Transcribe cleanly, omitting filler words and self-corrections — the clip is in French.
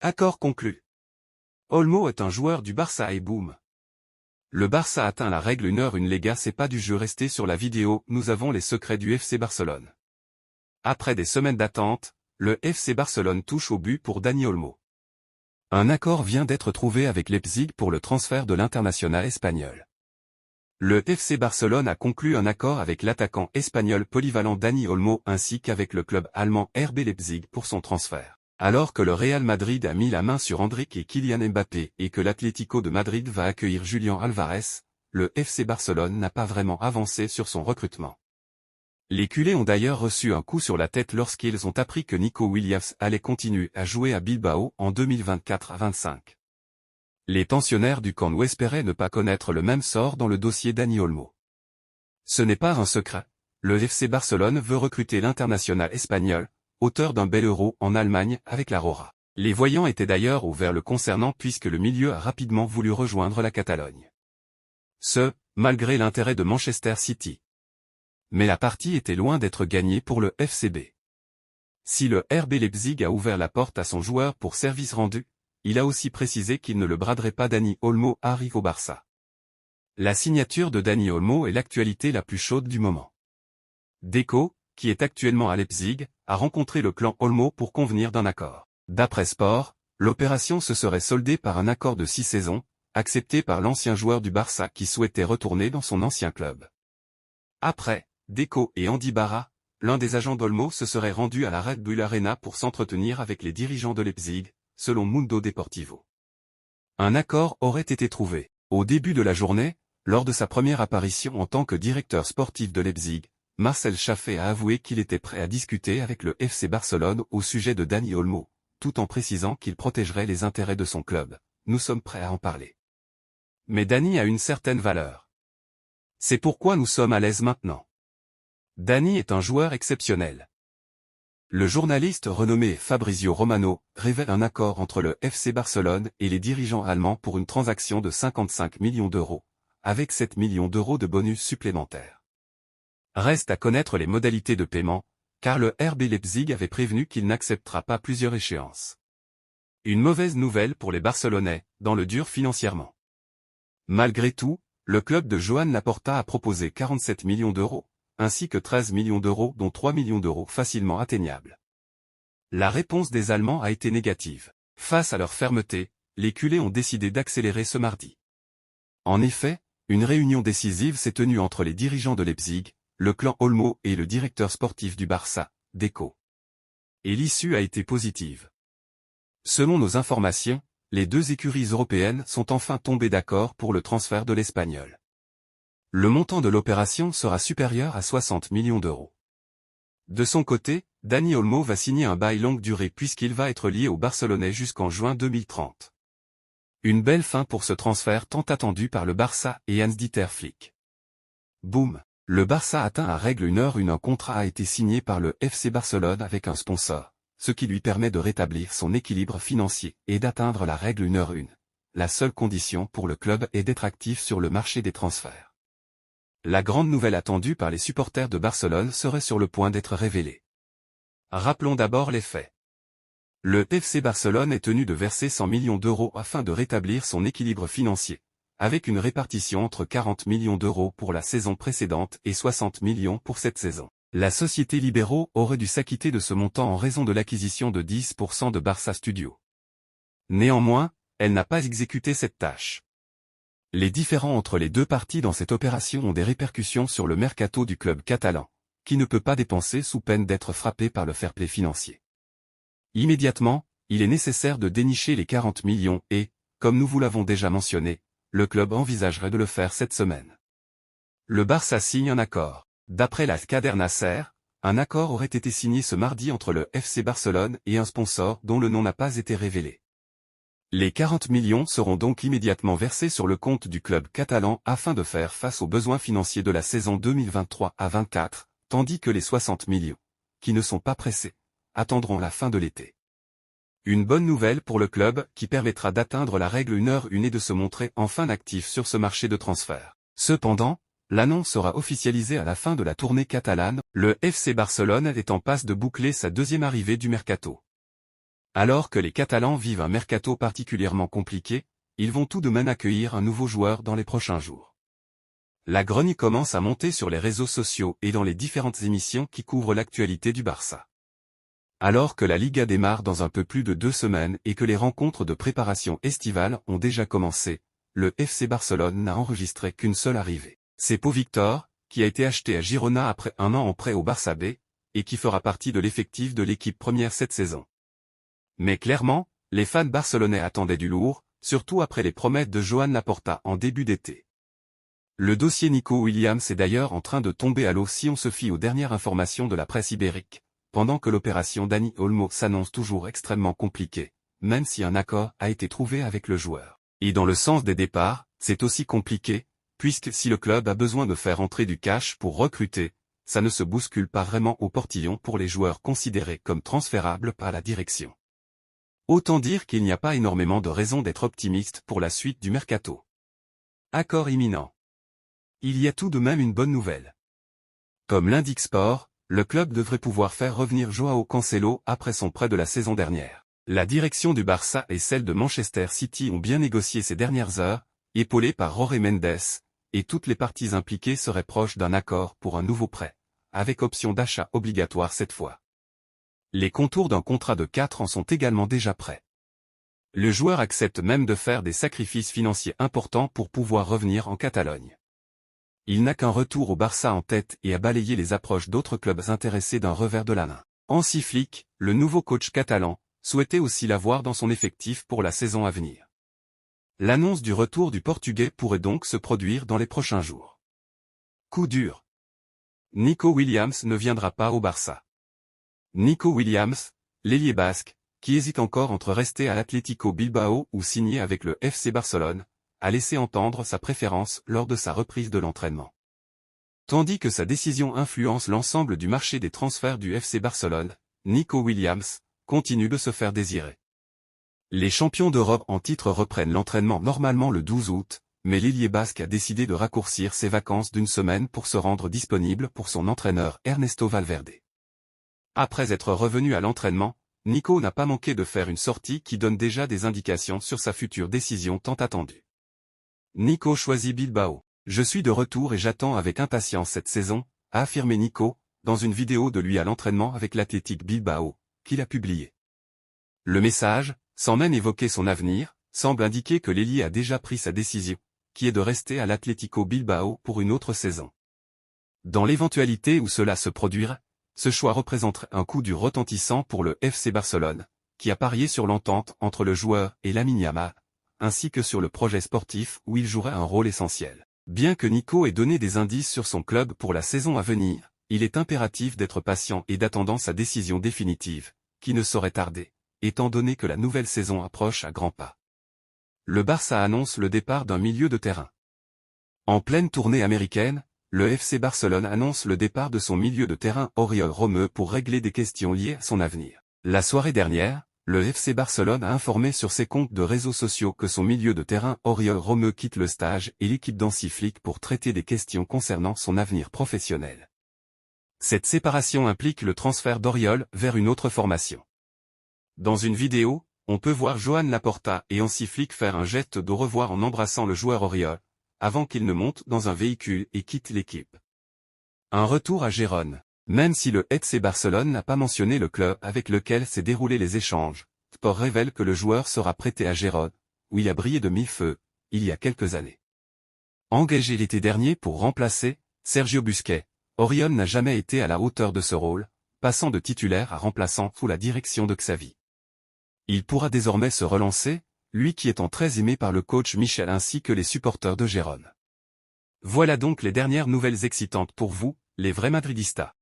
Accord conclu. Olmo est un joueur du Barça et boum. Le Barça atteint la règle 1h1 les gars, c'est pas du jeu, resté sur la vidéo, nous avons les secrets du FC Barcelone. Après des semaines d'attente, le FC Barcelone touche au but pour Dani Olmo. Un accord vient d'être trouvé avec Leipzig pour le transfert de l'international espagnol. Le FC Barcelone a conclu un accord avec l'attaquant espagnol polyvalent Dani Olmo ainsi qu'avec le club allemand RB Leipzig pour son transfert. Alors que le Real Madrid a mis la main sur Endrick et Kylian Mbappé et que l'Atlético de Madrid va accueillir Julián Álvarez, le FC Barcelone n'a pas vraiment avancé sur son recrutement. Les culés ont d'ailleurs reçu un coup sur la tête lorsqu'ils ont appris que Nico Williams allait continuer à jouer à Bilbao en 2024-25. Les pensionnaires du camp Nou espéraient ne pas connaître le même sort dans le dossier Dani Olmo. Ce n'est pas un secret, le FC Barcelone veut recruter l'international espagnol, auteur d'un bel Euro en Allemagne avec la Rora. Les voyants étaient d'ailleurs ouverts le concernant puisque le milieu a rapidement voulu rejoindre la Catalogne. Ce, malgré l'intérêt de Manchester City. Mais la partie était loin d'être gagnée pour le FCB. Si le RB Leipzig a ouvert la porte à son joueur pour service rendu, il a aussi précisé qu'il ne le braderait pas. Dani Olmo arrive au Barça. La signature de Dani Olmo est l'actualité la plus chaude du moment. Deco, qui est actuellement à Leipzig, a rencontré le clan Olmo pour convenir d'un accord. D'après Sport, l'opération se serait soldée par un accord de 6 saisons, accepté par l'ancien joueur du Barça qui souhaitait retourner dans son ancien club. Après, Deco et Andy Barra, l'un des agents d'Olmo se serait rendu à la Red Bull Arena pour s'entretenir avec les dirigeants de Leipzig, selon Mundo Deportivo. Un accord aurait été trouvé. Au début de la journée, lors de sa première apparition en tant que directeur sportif de Leipzig, Marcel Chaffé a avoué qu'il était prêt à discuter avec le FC Barcelone au sujet de Dani Olmo, tout en précisant qu'il protégerait les intérêts de son club. Nous sommes prêts à en parler. Mais Dani a une certaine valeur. C'est pourquoi nous sommes à l'aise maintenant. Dani est un joueur exceptionnel. Le journaliste renommé Fabrizio Romano révèle un accord entre le FC Barcelone et les dirigeants allemands pour une transaction de 55 millions d'euros, avec 7 millions d'euros de bonus supplémentaires. Reste à connaître les modalités de paiement, car le RB Leipzig avait prévenu qu'il n'acceptera pas plusieurs échéances. Une mauvaise nouvelle pour les Barcelonais, dans le dur financièrement. Malgré tout, le club de Joan Laporta a proposé 47 millions d'euros, ainsi que 13 millions d'euros dont 3 millions d'euros facilement atteignables. La réponse des Allemands a été négative. Face à leur fermeté, les culés ont décidé d'accélérer ce mardi. En effet, une réunion décisive s'est tenue entre les dirigeants de Leipzig, le clan Olmo et le directeur sportif du Barça, Deco. Et l'issue a été positive. Selon nos informations, les deux écuries européennes sont enfin tombées d'accord pour le transfert de l'Espagnol. Le montant de l'opération sera supérieur à 60 millions d'euros. De son côté, Dani Olmo va signer un bail longue durée puisqu'il va être lié au Barcelonais jusqu'en juin 2030. Une belle fin pour ce transfert tant attendu par le Barça et Hans-Dieter Flick. Boum! Le Barça atteint à règle 1h1. Un contrat a été signé par le FC Barcelone avec un sponsor, ce qui lui permet de rétablir son équilibre financier et d'atteindre la règle 1h1. La seule condition pour le club est d'être actif sur le marché des transferts. La grande nouvelle attendue par les supporters de Barcelone serait sur le point d'être révélée. Rappelons d'abord les faits. Le FC Barcelone est tenu de verser 100 millions d'euros afin de rétablir son équilibre financier, avec une répartition entre 40 millions d'euros pour la saison précédente et 60 millions pour cette saison. La société Libero aurait dû s'acquitter de ce montant en raison de l'acquisition de 10% de Barça Studio. Néanmoins, elle n'a pas exécuté cette tâche. Les différends entre les deux parties dans cette opération ont des répercussions sur le mercato du club catalan, qui ne peut pas dépenser sous peine d'être frappé par le fair-play financier. Immédiatement, il est nécessaire de dénicher les 40 millions et, comme nous vous l'avons déjà mentionné, le club envisagerait de le faire cette semaine. Le Barça signe un accord. D'après la Cader Nasser, un accord aurait été signé ce mardi entre le FC Barcelone et un sponsor dont le nom n'a pas été révélé. Les 40 millions seront donc immédiatement versés sur le compte du club catalan afin de faire face aux besoins financiers de la saison 2023-24, tandis que les 60 millions, qui ne sont pas pressés, attendront la fin de l'été. Une bonne nouvelle pour le club qui permettra d'atteindre la règle 1h1 et de se montrer enfin actif sur ce marché de transfert. Cependant, l'annonce sera officialisée à la fin de la tournée catalane, le FC Barcelone est en passe de boucler sa deuxième arrivée du mercato. Alors que les Catalans vivent un mercato particulièrement compliqué, ils vont tout de même accueillir un nouveau joueur dans les prochains jours. La grogne commence à monter sur les réseaux sociaux et dans les différentes émissions qui couvrent l'actualité du Barça. Alors que la Liga démarre dans un peu plus de 2 semaines et que les rencontres de préparation estivale ont déjà commencé, le FC Barcelone n'a enregistré qu'une seule arrivée. C'est Pau Victor, qui a été acheté à Girona après 1 an en prêt au Barça B, et qui fera partie de l'effectif de l'équipe première cette saison. Mais clairement, les fans barcelonais attendaient du lourd, surtout après les promesses de Joan Laporta en début d'été. Le dossier Nico Williams est d'ailleurs en train de tomber à l'eau si on se fie aux dernières informations de la presse ibérique, pendant que l'opération Dani Olmo s'annonce toujours extrêmement compliquée, même si un accord a été trouvé avec le joueur. Et dans le sens des départs, c'est aussi compliqué, puisque si le club a besoin de faire entrer du cash pour recruter, ça ne se bouscule pas vraiment au portillon pour les joueurs considérés comme transférables par la direction. Autant dire qu'il n'y a pas énormément de raisons d'être optimiste pour la suite du mercato. Accord imminent. Il y a tout de même une bonne nouvelle. Comme l'indique Sport, le club devrait pouvoir faire revenir Joao Cancelo après son prêt de la saison dernière. La direction du Barça et celle de Manchester City ont bien négocié ces dernières heures, épaulées par Jorge Mendes, et toutes les parties impliquées seraient proches d'un accord pour un nouveau prêt, avec option d'achat obligatoire cette fois. Les contours d'un contrat de 4 ans sont également déjà prêts. Le joueur accepte même de faire des sacrifices financiers importants pour pouvoir revenir en Catalogne. Il n'a qu'un retour au Barça en tête et a balayé les approches d'autres clubs intéressés d'un revers de la main. Hansi Flick, le nouveau coach catalan, souhaitait aussi l'avoir dans son effectif pour la saison à venir. L'annonce du retour du Portugais pourrait donc se produire dans les prochains jours. Coup dur. Nico Williams ne viendra pas au Barça. Nico Williams, l'ailier basque, qui hésite encore entre rester à l'Atlético Bilbao ou signer avec le FC Barcelone, a laissé entendre sa préférence lors de sa reprise de l'entraînement. Tandis que sa décision influence l'ensemble du marché des transferts du FC Barcelone, Nico Williams continue de se faire désirer. Les champions d'Europe en titre reprennent l'entraînement normalement le 12 août, mais l'ailier basque a décidé de raccourcir ses vacances d'1 semaine pour se rendre disponible pour son entraîneur Ernesto Valverde. Après être revenu à l'entraînement, Nico n'a pas manqué de faire une sortie qui donne déjà des indications sur sa future décision tant attendue. Nico choisit Bilbao. Je suis de retour et j'attends avec impatience cette saison, a affirmé Nico, dans une vidéo de lui à l'entraînement avec l'Athletic Bilbao, qu'il a publiée. Le message, sans même évoquer son avenir, semble indiquer que l'ailier a déjà pris sa décision, qui est de rester à l'Atlético Bilbao pour une autre saison. Dans l'éventualité où cela se produirait, ce choix représenterait un coup dur retentissant pour le FC Barcelone, qui a parié sur l'entente entre le joueur et Lamine Yamal, ainsi que sur le projet sportif où il jouerait un rôle essentiel. Bien que Nico ait donné des indices sur son club pour la saison à venir, il est impératif d'être patient et d'attendre sa décision définitive, qui ne saurait tarder, étant donné que la nouvelle saison approche à grands pas. Le Barça annonce le départ d'un milieu de terrain. En pleine tournée américaine, le FC Barcelone annonce le départ de son milieu de terrain Oriol Romeu pour régler des questions liées à son avenir. La soirée dernière, le FC Barcelone a informé sur ses comptes de réseaux sociaux que son milieu de terrain Oriol Romeu quitte le stage et l'équipe d'Hansi Flick pour traiter des questions concernant son avenir professionnel. Cette séparation implique le transfert d'Oriol vers une autre formation. Dans une vidéo, on peut voir Joan Laporta et Hansi Flick faire un geste d'au revoir en embrassant le joueur Oriol, avant qu'il ne monte dans un véhicule et quitte l'équipe. Un retour à Gérone. Même si le FC Barcelone n'a pas mentionné le club avec lequel s'est déroulé les échanges, Sport révèle que le joueur sera prêté à Gérone, où il a brillé de mille feux, il y a quelques années. Engagé l'été dernier pour remplacer Sergio Busquets, Oriol n'a jamais été à la hauteur de ce rôle, passant de titulaire à remplaçant sous la direction de Xavi. Il pourra désormais se relancer, lui qui étant très aimé par le coach Michel ainsi que les supporters de Gérone. Voilà donc les dernières nouvelles excitantes pour vous, les vrais madridistas.